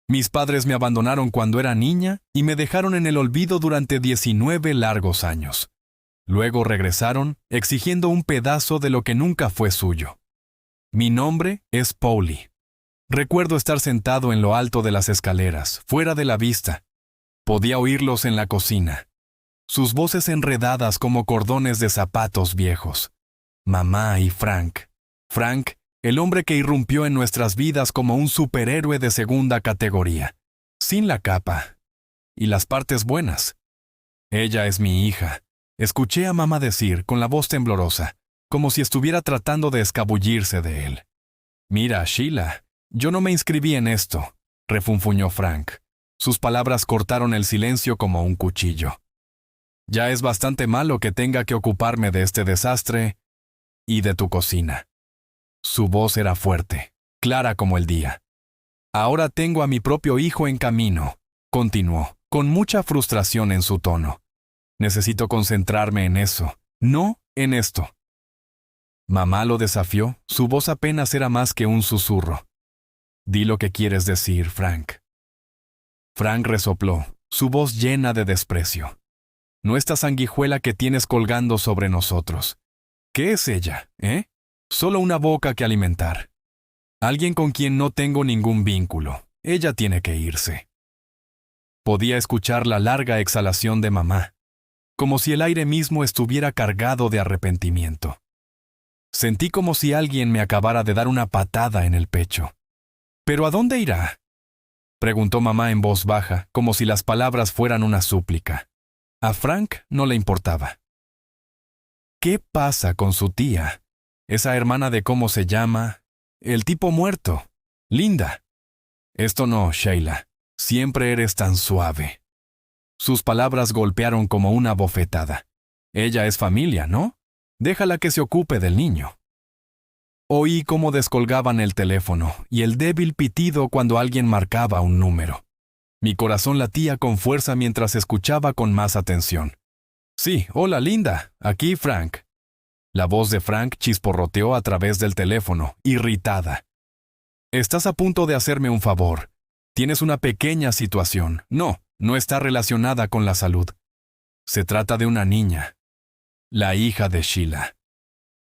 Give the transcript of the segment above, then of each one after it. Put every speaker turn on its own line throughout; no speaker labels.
Mis padres me abandonaron cuando era niña y me dejaron en el olvido durante 19 largos años. Luego regresaron, exigiendo un pedazo de lo que nunca fue suyo. Mi nombre es Polly. Recuerdo estar sentado en lo alto de las escaleras, fuera de la vista. Podía oírlos en la cocina. Sus voces enredadas como cordones de zapatos viejos. Mamá y Frank. Frank, el hombre que irrumpió en nuestras vidas como un superhéroe de segunda categoría, sin la capa y las partes buenas. Ella es mi hija. Escuché a mamá decir con la voz temblorosa, como si estuviera tratando de escabullirse de él. Mira, Sheila, yo no me inscribí en esto, refunfuñó Frank. Sus palabras cortaron el silencio como un cuchillo. Ya es bastante malo que tenga que ocuparme de este desastre y de tu cocina. Su voz era fuerte, clara como el día. Ahora tengo a mi propio hijo en camino, continuó, con mucha frustración en su tono. Necesito concentrarme en eso, no en esto. Mamá lo desafió, su voz apenas era más que un susurro. Di lo que quieres decir, Frank. Frank resopló, su voz llena de desprecio. No esta sanguijuela que tienes colgando sobre nosotros. ¿Qué es ella, Solo una boca que alimentar. Alguien con quien no tengo ningún vínculo. Ella tiene que irse. Podía escuchar la larga exhalación de mamá, como si el aire mismo estuviera cargado de arrepentimiento. Sentí como si alguien me acabara de dar una patada en el pecho. ¿Pero a dónde irá?, preguntó mamá en voz baja, como si las palabras fueran una súplica. A Frank no le importaba. ¿Qué pasa con su tía? Esa hermana de cómo se llama, el tipo muerto, Linda. Esto no, Sheila. Siempre eres tan suave. Sus palabras golpearon como una bofetada. Ella es familia, ¿no? Déjala que se ocupe del niño. Oí cómo descolgaban el teléfono y el débil pitido cuando alguien marcaba un número. Mi corazón latía con fuerza mientras escuchaba con más atención. Sí, hola Linda, aquí Frank. La voz de Frank chisporroteó a través del teléfono, irritada. Estás a punto de hacerme un favor. Tienes una pequeña situación. No está relacionada con la salud. Se trata de una niña, la hija de Sheila.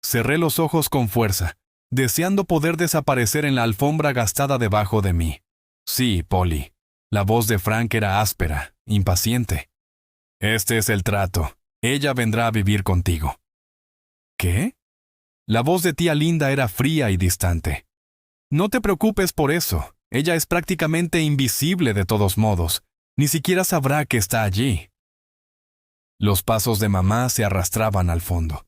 Cerré los ojos con fuerza, deseando poder desaparecer en la alfombra gastada debajo de mí. Sí, Polly. La voz de Frank era áspera, impaciente. Este es el trato. Ella vendrá a vivir contigo. ¿Qué? La voz de tía Linda era fría y distante. No te preocupes por eso. Ella es prácticamente invisible de todos modos. Ni siquiera sabrá que está allí. Los pasos de mamá se arrastraban al fondo.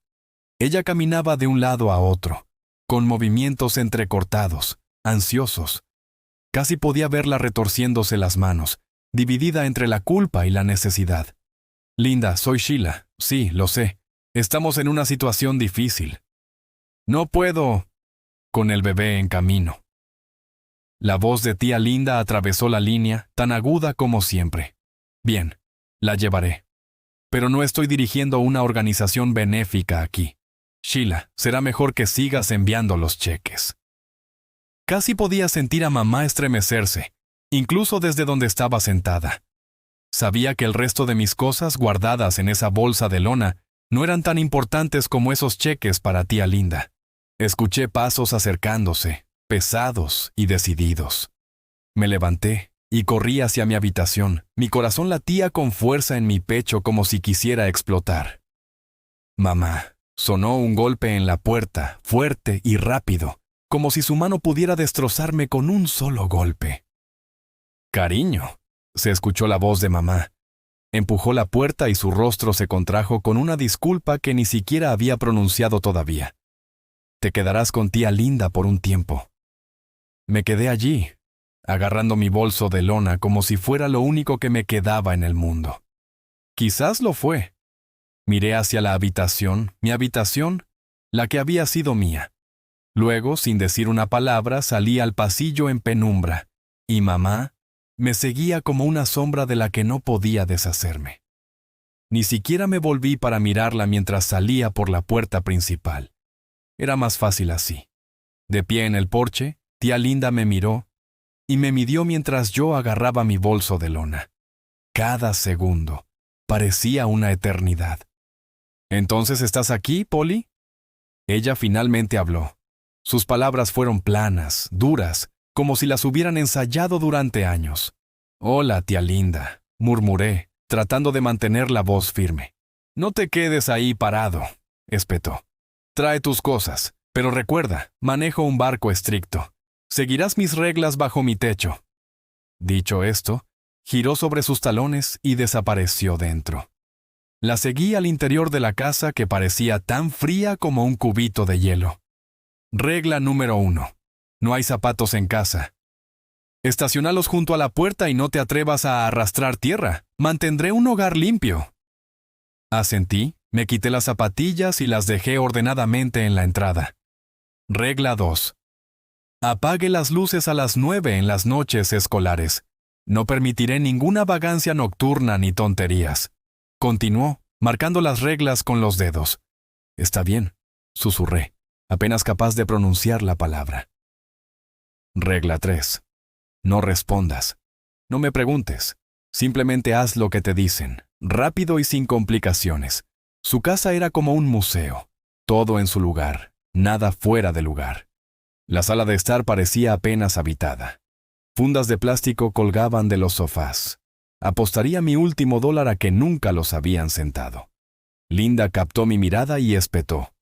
Ella caminaba de un lado a otro, con movimientos entrecortados, ansiosos. Casi podía verla retorciéndose las manos, dividida entre la culpa y la necesidad. Linda, soy Sheila. Sí, lo sé. Estamos en una situación difícil. No puedo, con el bebé en camino. La voz de tía Linda atravesó la línea, tan aguda como siempre. Bien, la llevaré. Pero no estoy dirigiendo una organización benéfica aquí. Sheila, será mejor que sigas enviando los cheques. Casi podía sentir a mamá estremecerse, incluso desde donde estaba sentada. Sabía que el resto de mis cosas guardadas en esa bolsa de lona no eran tan importantes como esos cheques para tía Linda. Escuché pasos acercándose, pesados y decididos. Me levanté y corrí hacia mi habitación. Mi corazón latía con fuerza en mi pecho como si quisiera explotar. Mamá, sonó un golpe en la puerta, fuerte y rápido, como si su mano pudiera destrozarme con un solo golpe. «Cariño», se escuchó la voz de mamá. Empujó la puerta y su rostro se contrajo con una disculpa que ni siquiera había pronunciado todavía. «Te quedarás con tía Linda por un tiempo». Me quedé allí, agarrando mi bolso de lona como si fuera lo único que me quedaba en el mundo. Quizás lo fue. Miré hacia la habitación, mi habitación, la que había sido mía. Luego, sin decir una palabra, salí al pasillo en penumbra, y mamá me seguía como una sombra de la que no podía deshacerme. Ni siquiera me volví para mirarla mientras salía por la puerta principal. Era más fácil así. De pie en el porche, tía Linda me miró, y me midió mientras yo agarraba mi bolso de lona. Cada segundo parecía una eternidad. ¿Entonces estás aquí, Polly? Ella finalmente habló. Sus palabras fueron planas, duras, como si las hubieran ensayado durante años. «Hola, tía linda», murmuré, tratando de mantener la voz firme. «No te quedes ahí parado», espetó. «Trae tus cosas, pero recuerda, manejo un barco estricto. Seguirás mis reglas bajo mi techo». Dicho esto, giró sobre sus talones y desapareció dentro. La seguí al interior de la casa que parecía tan fría como un cubito de hielo. Regla número 1. No hay zapatos en casa. Estacionalos junto a la puerta y no te atrevas a arrastrar tierra. Mantendré un hogar limpio. Asentí, me quité las zapatillas y las dejé ordenadamente en la entrada. Regla 2. Apague las luces a las 9 en las noches escolares. No permitiré ninguna vagancia nocturna ni tonterías. Continuó, marcando las reglas con los dedos. «Está bien», susurré, apenas capaz de pronunciar la palabra. Regla 3. No respondas. No me preguntes. Simplemente haz lo que te dicen, rápido y sin complicaciones. Su casa era como un museo. Todo en su lugar, nada fuera de lugar. La sala de estar parecía apenas habitada. Fundas de plástico colgaban de los sofás. Apostaría mi último $1 a que nunca los habían sentado. Linda captó mi mirada y espetó.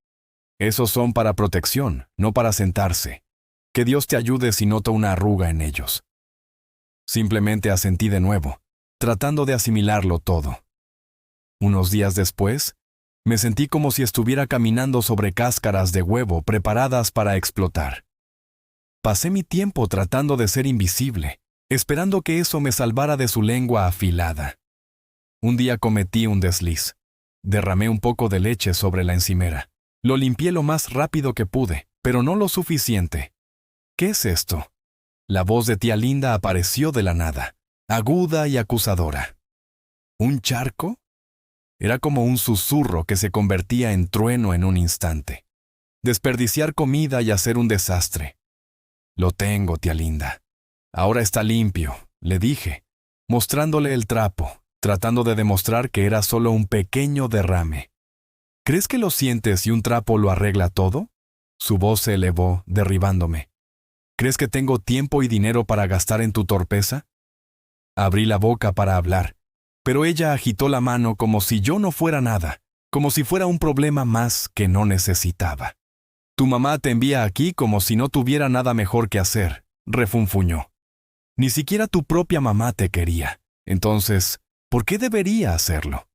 «Esos son para protección, no para sentarse. Que Dios te ayude si noto una arruga en ellos». Simplemente asentí de nuevo, tratando de asimilarlo todo. Unos días después, me sentí como si estuviera caminando sobre cáscaras de huevo preparadas para explotar. Pasé mi tiempo tratando de ser invisible, esperando que eso me salvara de su lengua afilada. Un día cometí un desliz. Derramé un poco de leche sobre la encimera. Lo limpié lo más rápido que pude, pero no lo suficiente. «¿Qué es esto?». La voz de tía Linda apareció de la nada, aguda y acusadora. ¿Un charco? Era como un susurro que se convertía en trueno en un instante. Desperdiciar comida y hacer un desastre. «Lo tengo, tía Linda. Ahora está limpio», le dije, mostrándole el trapo, tratando de demostrar que era solo un pequeño derrame. «¿Crees que lo sientes y un trapo lo arregla todo?». Su voz se elevó, derribándome. «¿Crees que tengo tiempo y dinero para gastar en tu torpeza?». Abrí la boca para hablar, pero ella agitó la mano como si yo no fuera nada, como si fuera un problema más que no necesitaba. «Tu mamá te envía aquí como si no tuviera nada mejor que hacer», refunfuñó. «Ni siquiera tu propia mamá te quería. Entonces, ¿por qué debería hacerlo?».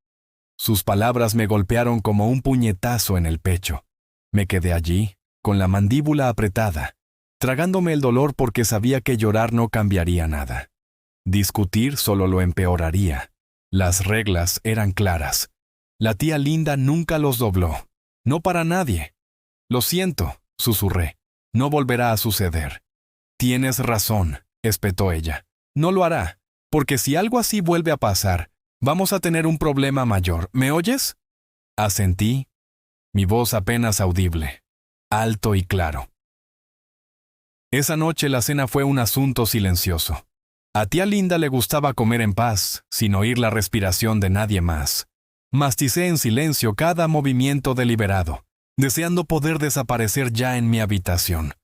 Sus palabras me golpearon como un puñetazo en el pecho. Me quedé allí, con la mandíbula apretada, tragándome el dolor porque sabía que llorar no cambiaría nada. Discutir solo lo empeoraría. Las reglas eran claras. La tía Linda nunca los dobló. No para nadie. «Lo siento», susurré. «No volverá a suceder». «Tienes razón», espetó ella. «No lo hará, porque si algo así vuelve a pasar, vamos a tener un problema mayor. ¿Me oyes?». Asentí, mi voz apenas audible, alto y claro. Esa noche la cena fue un asunto silencioso. A tía Linda le gustaba comer en paz, sin oír la respiración de nadie más. Masticé en silencio cada movimiento deliberado, deseando poder desaparecer ya en mi habitación.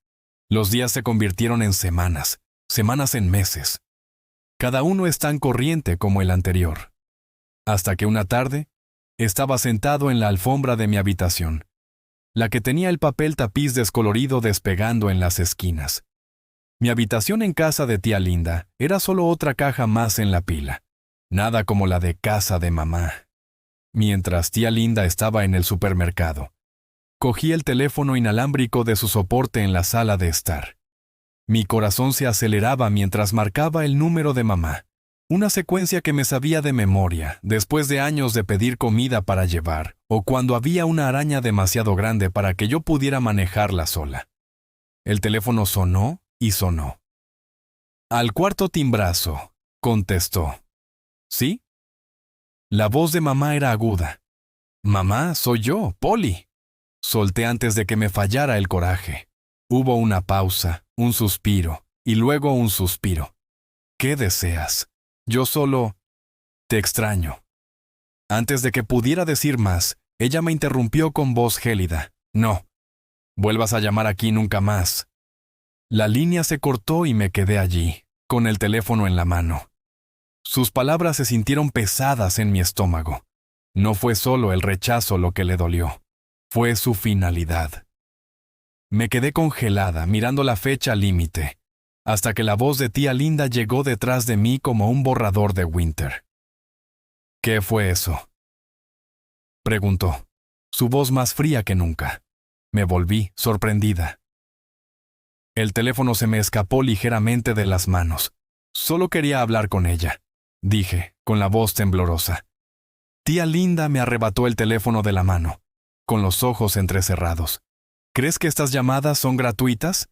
Los días se convirtieron en semanas, semanas en meses. Cada uno es tan corriente como el anterior. Hasta que una tarde, estaba sentado en la alfombra de mi habitación, la que tenía el papel tapiz descolorido despegando en las esquinas. Mi habitación en casa de tía Linda era solo otra caja más en la pila, nada como la de casa de mamá. Mientras tía Linda estaba en el supermercado, cogí el teléfono inalámbrico de su soporte en la sala de estar. Mi corazón se aceleraba mientras marcaba el número de mamá, una secuencia que me sabía de memoria después de años de pedir comida para llevar o cuando había una araña demasiado grande para que yo pudiera manejarla sola. El teléfono sonó y sonó. Al cuarto timbrazo, contestó. ¿Sí? La voz de mamá era aguda. «Mamá, soy yo, Polly». Solté antes de que me fallara el coraje. Hubo una pausa, un suspiro, y luego un suspiro. ¿Qué deseas? Yo solo... Te extraño. Antes de que pudiera decir más, ella me interrumpió con voz gélida. No. Vuelvas a llamar aquí nunca más. La línea se cortó y me quedé allí, con el teléfono en la mano. Sus palabras se sintieron pesadas en mi estómago. No fue solo el rechazo lo que le dolió, fue su finalidad. Me quedé congelada, mirando la fecha límite, hasta que la voz de tía Linda llegó detrás de mí como un borrador de Winter. ¿Qué fue eso?, preguntó, su voz más fría que nunca. Me volví, sorprendida. El teléfono se me escapó ligeramente de las manos. Solo quería hablar con ella, dije, con la voz temblorosa. Tía Linda me arrebató el teléfono de la mano, con los ojos entrecerrados. ¿Crees que estas llamadas son gratuitas?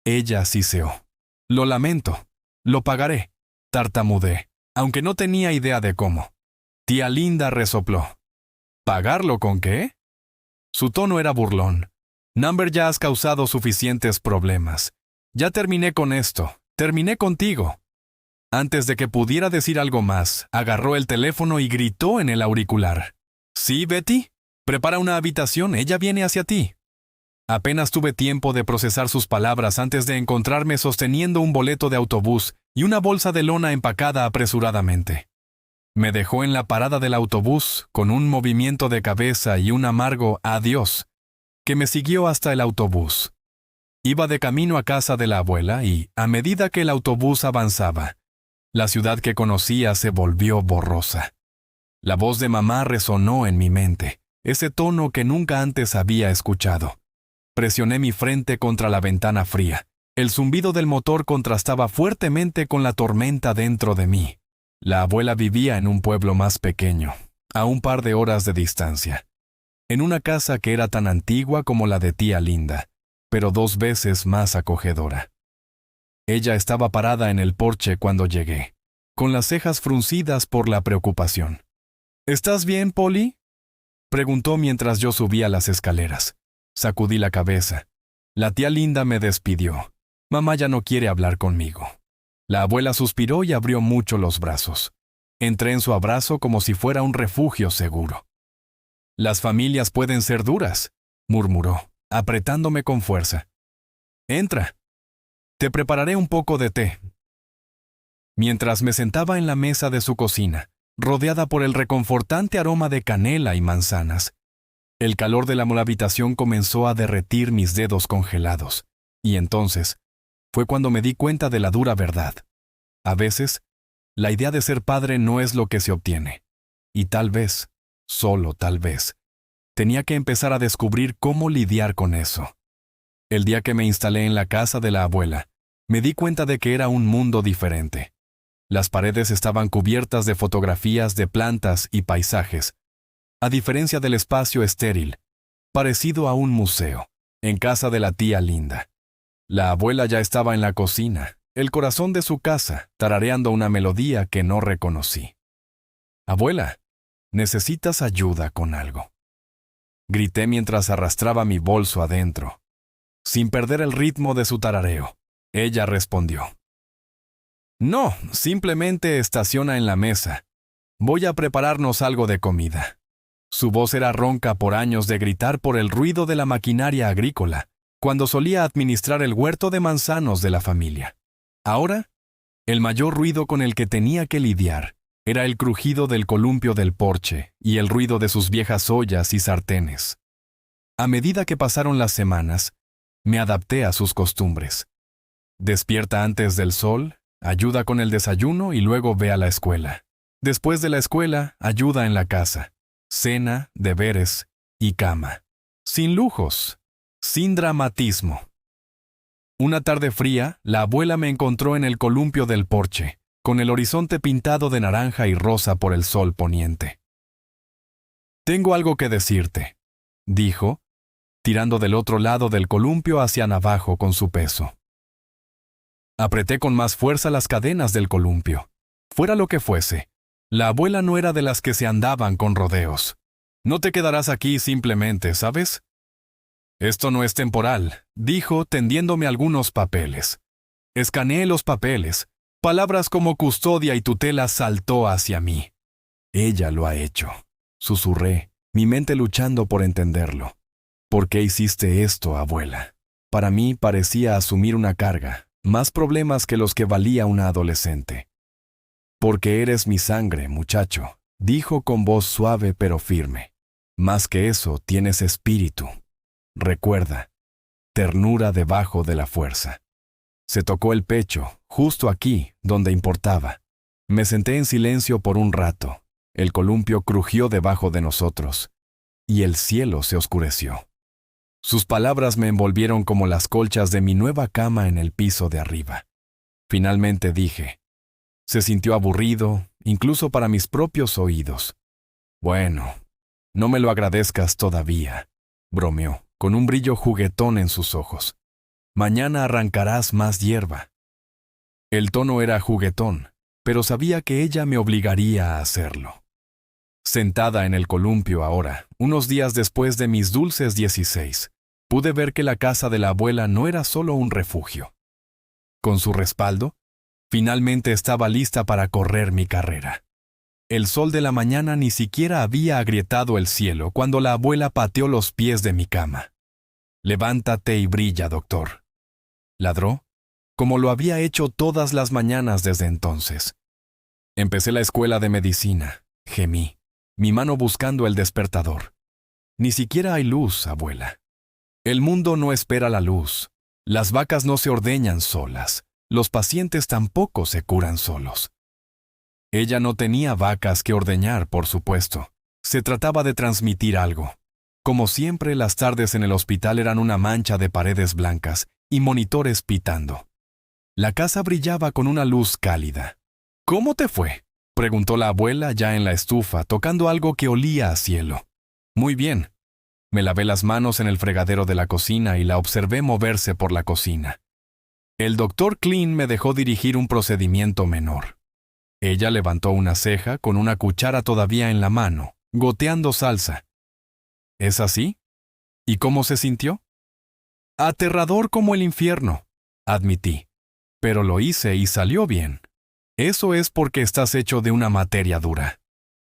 Ella siseó. Lo lamento. Lo pagaré. Tartamudeé, aunque no tenía idea de cómo. Tía Linda resopló. ¿Pagarlo con qué? Su tono era burlón. Number, ya has causado suficientes problemas. Ya terminé con esto. Terminé contigo. Antes de que pudiera decir algo más, agarró el teléfono y gritó en el auricular. ¿Sí, Betty? Prepara una habitación, ella viene hacia ti. Apenas tuve tiempo de procesar sus palabras antes de encontrarme sosteniendo un boleto de autobús y una bolsa de lona empacada apresuradamente. Me dejó en la parada del autobús con un movimiento de cabeza y un amargo adiós, que me siguió hasta el autobús. Iba de camino a casa de la abuela y, a medida que el autobús avanzaba, la ciudad que conocía se volvió borrosa. La voz de mamá resonó en mi mente, ese tono que nunca antes había escuchado. Presioné mi frente contra la ventana fría. El zumbido del motor contrastaba fuertemente con la tormenta dentro de mí. La abuela vivía en un pueblo más pequeño, a un par de horas de distancia, en una casa que era tan antigua como la de tía Linda, pero 2 veces más acogedora. Ella estaba parada en el porche cuando llegué, con las cejas fruncidas por la preocupación. ¿Estás bien, Polly?, preguntó mientras yo subía las escaleras. Sacudí la cabeza. La tía Linda me despidió. Mamá ya no quiere hablar conmigo. La abuela suspiró y abrió mucho los brazos. Entré en su abrazo como si fuera un refugio seguro. Las familias pueden ser duras, murmuró, apretándome con fuerza. Entra. Te prepararé un poco de té. Mientras me sentaba en la mesa de su cocina, rodeada por el reconfortante aroma de canela y manzanas, el calor de la habitación comenzó a derretir mis dedos congelados, y entonces fue cuando me di cuenta de la dura verdad. A veces, la idea de ser padre no es lo que se obtiene, y tal vez, solo tal vez, tenía que empezar a descubrir cómo lidiar con eso. El día que me instalé en la casa de la abuela, me di cuenta de que era un mundo diferente. Las paredes estaban cubiertas de fotografías de plantas y paisajes, a diferencia del espacio estéril, parecido a un museo, en casa de la tía Linda. La abuela ya estaba en la cocina, el corazón de su casa, tarareando una melodía que no reconocí. «Abuela, necesitas ayuda con algo», grité mientras arrastraba mi bolso adentro. Sin perder el ritmo de su tarareo, ella respondió. «No, simplemente estaciona en la mesa. Voy a prepararnos algo de comida». Su voz era ronca por años de gritar por el ruido de la maquinaria agrícola, cuando solía administrar el huerto de manzanos de la familia. Ahora, el mayor ruido con el que tenía que lidiar era el crujido del columpio del porche y el ruido de sus viejas ollas y sartenes. A medida que pasaron las semanas, me adapté a sus costumbres. Despierta antes del sol, ayuda con el desayuno y luego ve a la escuela. Después de la escuela, ayuda en la casa. Cena, deberes y cama. Sin lujos, sin dramatismo. Una tarde fría, la abuela me encontró en el columpio del porche, con el horizonte pintado de naranja y rosa por el sol poniente. «Tengo algo que decirte», dijo, tirando del otro lado del columpio hacia abajo con su peso. Apreté con más fuerza las cadenas del columpio. Fuera lo que fuese, la abuela no era de las que se andaban con rodeos. «No te quedarás aquí simplemente, ¿sabes?» «Esto no es temporal», dijo, tendiéndome algunos papeles. Escaneé los papeles. Palabras como custodia y tutela saltó hacia mí. Ella lo ha hecho. Susurré, mi mente luchando por entenderlo. ¿Por qué hiciste esto, abuela? Para mí parecía asumir una carga, más problemas que los que valía una adolescente. Porque eres mi sangre, muchacho, dijo con voz suave pero firme. Más que eso, tienes espíritu. Recuerda, ternura debajo de la fuerza. Se tocó el pecho, justo aquí, donde importaba. Me senté en silencio por un rato. El columpio crujió debajo de nosotros, y el cielo se oscureció. Sus palabras me envolvieron como las colchas de mi nueva cama en el piso de arriba. Finalmente dije. Se sintió aburrido, incluso para mis propios oídos. Bueno, no me lo agradezcas todavía, bromeó, con un brillo juguetón en sus ojos. Mañana arrancarás más hierba. El tono era juguetón, pero sabía que ella me obligaría a hacerlo. Sentada en el columpio ahora, unos días después de mis dulces 16, pude ver que la casa de la abuela no era solo un refugio. Con su respaldo, finalmente estaba lista para correr mi carrera. El sol de la mañana ni siquiera había agrietado el cielo cuando la abuela pateó los pies de mi cama. «Levántate y brilla, doctor», ladró, como lo había hecho todas las mañanas desde entonces. Empecé la escuela de medicina, gemí, mi mano buscando el despertador. Ni siquiera hay luz, abuela. El mundo no espera la luz. Las vacas no se ordeñan solas. Los pacientes tampoco se curan solos. Ella no tenía vacas que ordeñar, por supuesto. Se trataba de transmitir algo. Como siempre, las tardes en el hospital eran una mancha de paredes blancas y monitores pitando. La casa brillaba con una luz cálida. «¿Cómo te fue?», preguntó la abuela ya en la estufa, tocando algo que olía a cielo. «Muy bien». Me lavé las manos en el fregadero de la cocina y la observé moverse por la cocina. El doctor Klein me dejó dirigir un procedimiento menor. Ella levantó una ceja con una cuchara todavía en la mano, goteando salsa. «¿Es así? ¿Y cómo se sintió?» «Aterrador como el infierno», admití. «Pero lo hice y salió bien. Eso es porque estás hecho de una materia dura».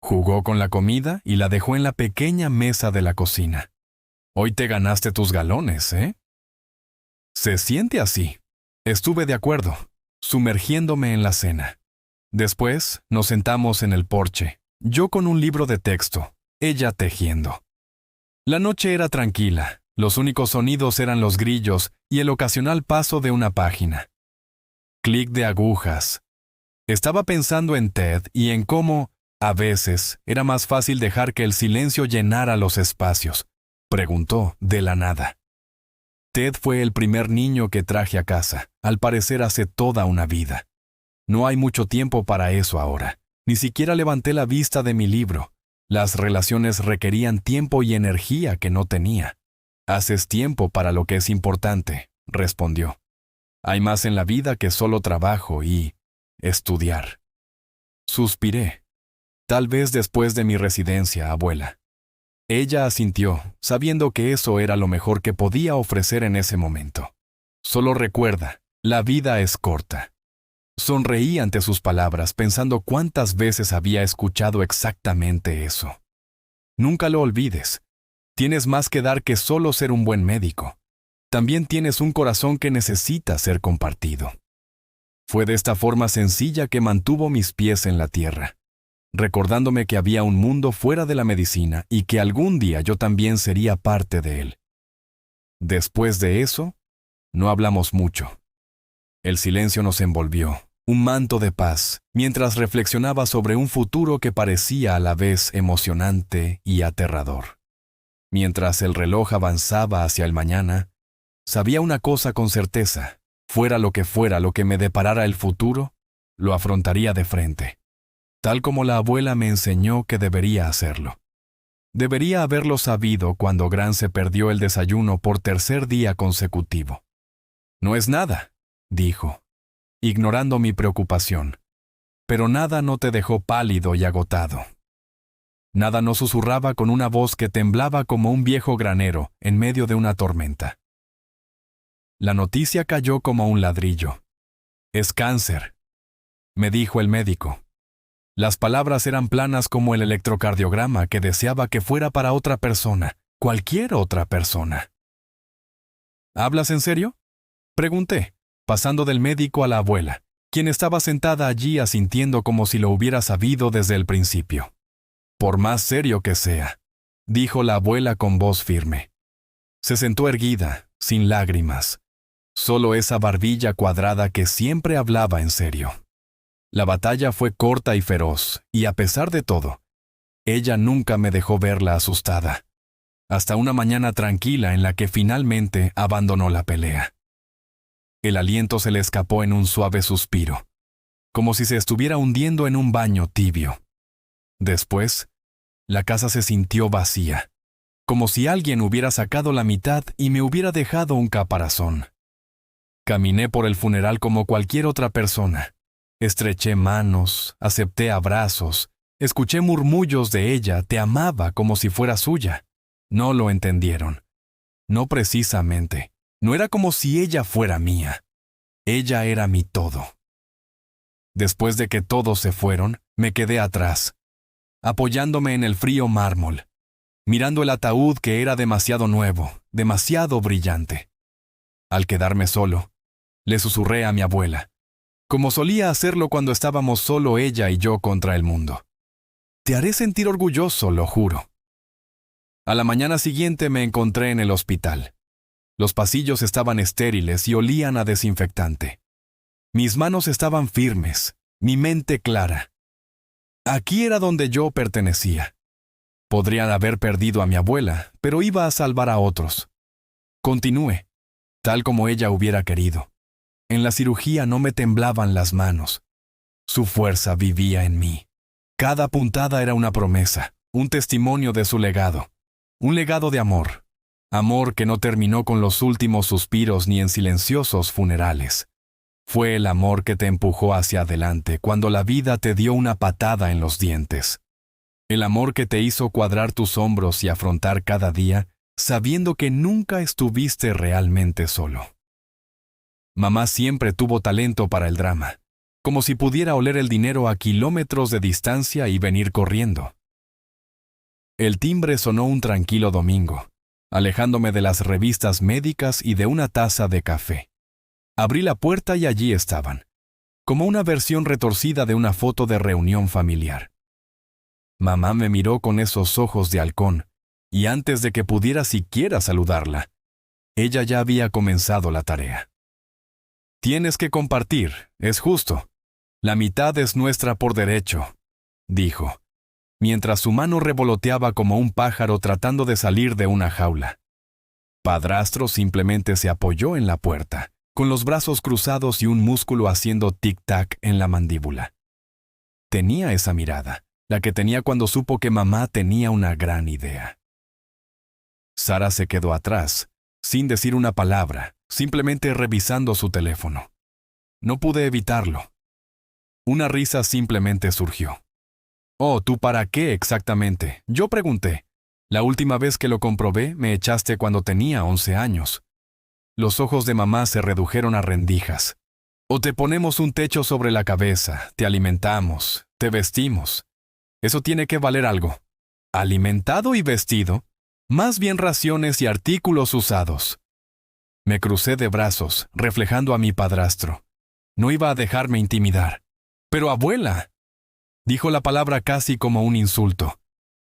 Jugó con la comida y la dejó en la pequeña mesa de la cocina. «Hoy te ganaste tus galones, ¿eh?» «Se siente así». Estuve de acuerdo, sumergiéndome en la cena. Después nos sentamos en el porche, yo con un libro de texto, ella tejiendo. La noche era tranquila, los únicos sonidos eran los grillos y el ocasional paso de una página. Clic de agujas. Estaba pensando en Ted y en cómo, a veces, era más fácil dejar que el silencio llenara los espacios. Preguntó de la nada. Ted fue el primer niño que traje a casa, al parecer hace toda una vida. No hay mucho tiempo para eso ahora. Ni siquiera levanté la vista de mi libro. Las relaciones requerían tiempo y energía que no tenía. «Haces tiempo para lo que es importante», respondió. «Hay más en la vida que solo trabajo y estudiar». Suspiré. «Tal vez después de mi residencia, abuela». Ella asintió, sabiendo que eso era lo mejor que podía ofrecer en ese momento. «Solo recuerda, la vida es corta». Sonreí ante sus palabras, pensando cuántas veces había escuchado exactamente eso. «Nunca lo olvides. Tienes más que dar que solo ser un buen médico. También tienes un corazón que necesita ser compartido». Fue de esta forma sencilla que mantuvo mis pies en la tierra, recordándome que había un mundo fuera de la medicina y que algún día yo también sería parte de él. Después de eso, no hablamos mucho. El silencio nos envolvió, un manto de paz, mientras reflexionaba sobre un futuro que parecía a la vez emocionante y aterrador. Mientras el reloj avanzaba hacia el mañana, sabía una cosa con certeza: fuera lo que me deparara el futuro, lo afrontaría de frente, tal como la abuela me enseñó que debería hacerlo. Debería haberlo sabido cuando Gran se perdió el desayuno por tercer día consecutivo. «No es nada», dijo, ignorando mi preocupación. Pero nada no te dejó pálido y agotado. Nada no susurraba con una voz que temblaba como un viejo granero en medio de una tormenta. La noticia cayó como un ladrillo. Es cáncer, me dijo el médico. Las palabras eran planas como el electrocardiograma que deseaba que fuera para otra persona, cualquier otra persona. ¿Hablas en serio?, pregunté, pasando del médico a la abuela, quien estaba sentada allí asintiendo como si lo hubiera sabido desde el principio. Por más serio que sea, dijo la abuela con voz firme. Se sentó erguida, sin lágrimas, solo esa barbilla cuadrada que siempre hablaba en serio. La batalla fue corta y feroz, y a pesar de todo, ella nunca me dejó verla asustada, hasta una mañana tranquila en la que finalmente abandonó la pelea. El aliento se le escapó en un suave suspiro, como si se estuviera hundiendo en un baño tibio. Después, la casa se sintió vacía, como si alguien hubiera sacado la mitad y me hubiera dejado un caparazón. Caminé por el funeral como cualquier otra persona. Estreché manos, acepté abrazos, escuché murmullos de ella, te amaba como si fuera suya. No lo entendieron. No precisamente. No era como si ella fuera mía. Ella era mi todo. Después de que todos se fueron, me quedé atrás, apoyándome en el frío mármol, mirando el ataúd que era demasiado nuevo, demasiado brillante. Al quedarme solo, le susurré a mi abuela, como solía hacerlo cuando estábamos solo ella y yo contra el mundo. Te haré sentir orgulloso, lo juro. A la mañana siguiente me encontré en el hospital. Los pasillos estaban estériles y olían a desinfectante. Mis manos estaban firmes, mi mente clara. Aquí era donde yo pertenecía. Podrían haber perdido a mi abuela, pero iba a salvar a otros. Continué, tal como ella hubiera querido. En la cirugía no me temblaban las manos. Su fuerza vivía en mí. Cada puntada era una promesa, un testimonio de su legado. Un legado de amor. Amor que no terminó con los últimos suspiros ni en silenciosos funerales. Fue el amor que te empujó hacia adelante cuando la vida te dio una patada en los dientes. El amor que te hizo cuadrar tus hombros y afrontar cada día, sabiendo que nunca estuviste realmente solo. Mamá siempre tuvo talento para el drama, como si pudiera oler el dinero a kilómetros de distancia y venir corriendo. El timbre sonó un tranquilo domingo, alejándome de las revistas médicas y de una taza de café. Abrí la puerta y allí estaban, como una versión retorcida de una foto de reunión familiar. Mamá me miró con esos ojos de halcón, y antes de que pudiera siquiera saludarla, ella ya había comenzado la tarea. Tienes que compartir, es justo. La mitad es nuestra por derecho, dijo, mientras su mano revoloteaba como un pájaro tratando de salir de una jaula. Padrastro simplemente se apoyó en la puerta, con los brazos cruzados y un músculo haciendo tic-tac en la mandíbula. Tenía esa mirada, la que tenía cuando supo que mamá tenía una gran idea. Sara se quedó atrás, sin decir una palabra, simplemente revisando su teléfono. No pude evitarlo. Una risa simplemente surgió. «Oh, ¿tú para qué exactamente?», yo pregunté. «La última vez que lo comprobé, me echaste cuando tenía 11 años». Los ojos de mamá se redujeron a rendijas. «O te ponemos un techo sobre la cabeza, te alimentamos, te vestimos. Eso tiene que valer algo». ¿Alimentado y vestido? Más bien raciones y artículos usados. Me crucé de brazos, reflejando a mi padrastro. No iba a dejarme intimidar. «Pero abuela», dijo la palabra casi como un insulto.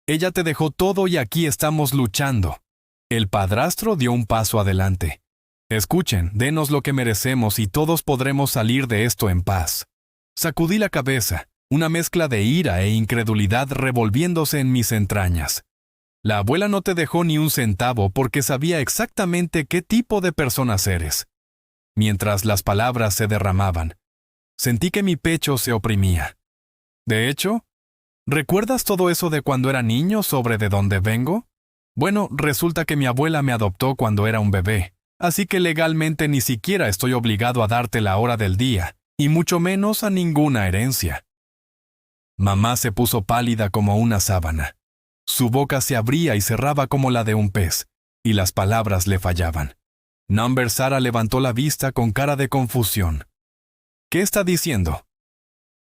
«Ella te dejó todo y aquí estamos luchando». El padrastro dio un paso adelante. «Escuchen, denos lo que merecemos y todos podremos salir de esto en paz». Sacudí la cabeza, una mezcla de ira e incredulidad revolviéndose en mis entrañas. La abuela no te dejó ni un centavo porque sabía exactamente qué tipo de personas eres. Mientras las palabras se derramaban, sentí que mi pecho se oprimía. De hecho, ¿recuerdas todo eso de cuando era niño sobre de dónde vengo? Bueno, resulta que mi abuela me adoptó cuando era un bebé, así que legalmente ni siquiera estoy obligado a darte la hora del día, y mucho menos a ninguna herencia. Mamá se puso pálida como una sábana. Su boca se abría y cerraba como la de un pez, y las palabras le fallaban. Number Sara levantó la vista con cara de confusión. ¿Qué está diciendo?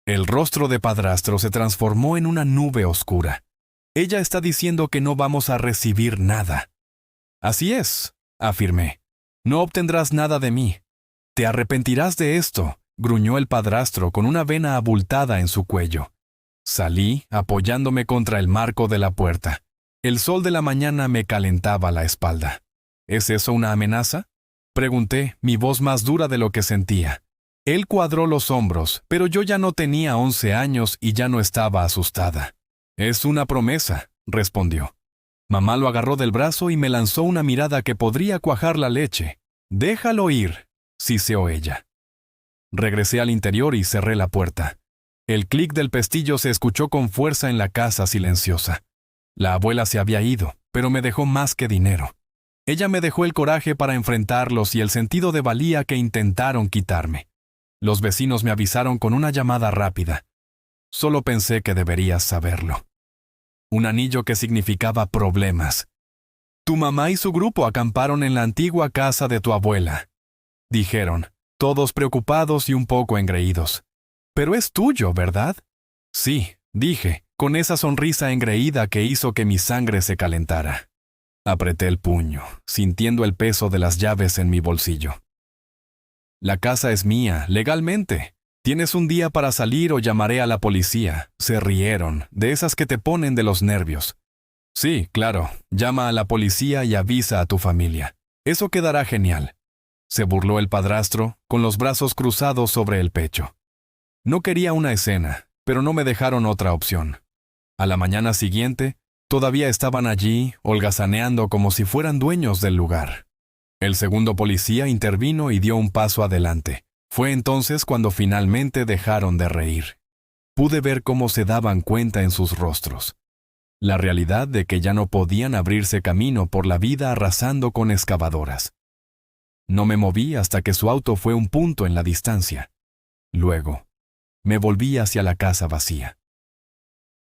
El rostro de padrastro se transformó en una nube oscura. Ella está diciendo que no vamos a recibir nada. Así es, afirmé. No obtendrás nada de mí. Te arrepentirás de esto, gruñó el padrastro con una vena abultada en su cuello. Salí, apoyándome contra el marco de la puerta. El sol de la mañana me calentaba la espalda. ¿Es eso una amenaza? Pregunté, mi voz más dura de lo que sentía. Él cuadró los hombros, pero yo ya no tenía 11 años y ya no estaba asustada. Es una promesa, respondió. Mamá lo agarró del brazo y me lanzó una mirada que podría cuajar la leche. Déjalo ir, siseó ella. Regresé al interior y cerré la puerta. El clic del pestillo se escuchó con fuerza en la casa silenciosa. La abuela se había ido, pero me dejó más que dinero. Ella me dejó el coraje para enfrentarlos y el sentido de valía que intentaron quitarme. Los vecinos me avisaron con una llamada rápida. Solo pensé que deberías saberlo. Un anillo que significaba problemas. Tu mamá y su grupo acamparon en la antigua casa de tu abuela, dijeron, todos preocupados y un poco engreídos. Pero es tuyo, ¿verdad? Sí, dije, con esa sonrisa engreída que hizo que mi sangre se calentara. Apreté el puño, sintiendo el peso de las llaves en mi bolsillo. La casa es mía, legalmente. Tienes un día para salir o llamaré a la policía. Se rieron, de esas que te ponen de los nervios. Sí, claro, llama a la policía y avisa a tu familia. Eso quedará genial. Se burló el padrastro, con los brazos cruzados sobre el pecho. No quería una escena, pero no me dejaron otra opción. A la mañana siguiente, todavía estaban allí, holgazaneando como si fueran dueños del lugar. El segundo policía intervino y dio un paso adelante. Fue entonces cuando finalmente dejaron de reír. Pude ver cómo se daban cuenta en sus rostros. La realidad de que ya no podían abrirse camino por la vida arrasando con excavadoras. No me moví hasta que su auto fue un punto en la distancia. Luego, me volví hacia la casa vacía.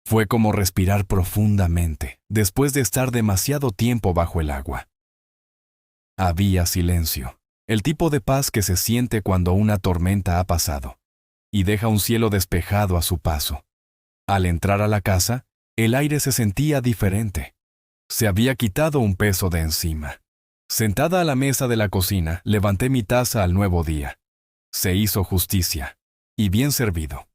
Fue como respirar profundamente, después de estar demasiado tiempo bajo el agua. Había silencio, el tipo de paz que se siente cuando una tormenta ha pasado, y deja un cielo despejado a su paso. Al entrar a la casa, el aire se sentía diferente. Se había quitado un peso de encima. Sentada a la mesa de la cocina, levanté mi taza al nuevo día. Se hizo justicia, y bien servido.